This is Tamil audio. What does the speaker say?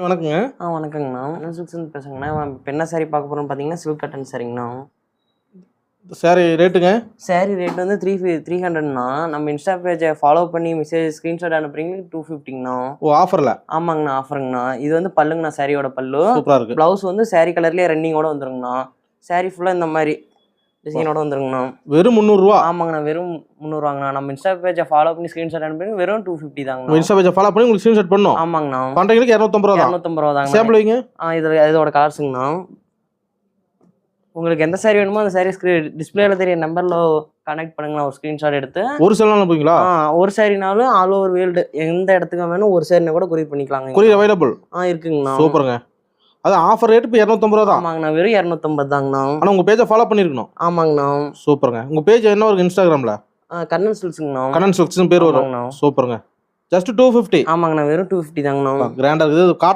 வணக்கங்க. வணக்கங்கண்ணா. நான் சில்க்ஸ்லேருந்து பேசுறேங்கண்ணா. இப்போ என்ன சாரீ பார்க்க போகிறோம்னு பார்த்தீங்கன்னா, சில்க் காட்டன் சாரீங்கண்ணா. சாரி ரேட்டுங்க? சாரீ ரேட் வந்து 300ண்ணா. நம்ம இன்ஸ்டா பேஜை ஃபாலோ பண்ணி ஸ்க்ரீன்ஷாட் அனுப்புறீங்களுக்கு 250ங்கண்ணா. ஓ, ஆஃபர்ல? ஆமாங்கண்ணா, ஆஃபருங்கண்ணா. இது வந்து பல்லுங்கண்ணா, சாரியோட பல்லு. சூப்பரா இருக்கு. ப்ளவுஸ் வந்து சாரீ கலர்லேயே ரன்னிங்கோட வந்துருங்கண்ணா. சாரீ ஃபுல்லாக இந்த மாதிரி டிசைனோட வந்துருங்கண்ணா. வெறும் 300 ரூபா? ஆமாங்கண்ணா, வெறும் 300 ரூபாங்கண்ணா. நம்ம இன்ஸ்டா பேஜை ஃபாலோ பண்ணி ஸ்க்ரீன்ஷாட் அனுப்புறீங்க வெறும் 250 தாங்கண்ணா. இன்ஸ்டா பேஜை ஃபாலோ பண்ணி உங்களுக்கு ஸ்க்ரீன்ஷாட் பண்ணணும்? ஆமாங்கண்ணா. கான்ட்ராக்ட்க்கு 250 ரூபா தான். 250 ரூபா தாங்க. சாம்பிள் வைங்க. இதோட கலர்ஸுங்கண்ணா. உங்களுக்கு எந்த சாரீ வேணுமோ அந்த சாரீ டிஸ்பிளேல தெரிய நம்பர்ல கனெக்ட் பண்ணுங்களா, ஒரு ஸ்கிரீன்ஷாட் எடுத்து. ஒரு செல்லாம் அனுப்புவீங்களா? ஒரு சாரீனாலும் ஆல் ஓவர் வேர்ல்டு எந்த இடத்துக்கு வேணும் ஒரு சாரீனா கூட கொரியர் பண்ணிக்கலாங்க. Courier available? இருக்குங்கண்ணா. சூப்பருங்க. அது ஆஃபர் ரேட் இப்போ 250 ரூபா தான்? ஆமாங்கண்ணா, வெறும் 250 தாங்கண்ணா. ஆனால் உங்கள் பேஜை ஃபாலோ பண்ணியிருக்கணும்? ஆமாங்கண்ணா. சூப்பருங்க. உங்கள் பேஜ் என்ன இருக்கு இன்ஸ்டாகிராமில்? கண்ணன் சில்க்ஸுங்கண்ணா. கண்ணன் சில்க்ஸ்னு பேர் வரும். சூப்பருங்க. ஜஸ்ட் 250? ஆமாங்கண்ணா, வெறும் 250 தாங்கண்ணா. கிராண்டாக இருக்குது. காட்டன்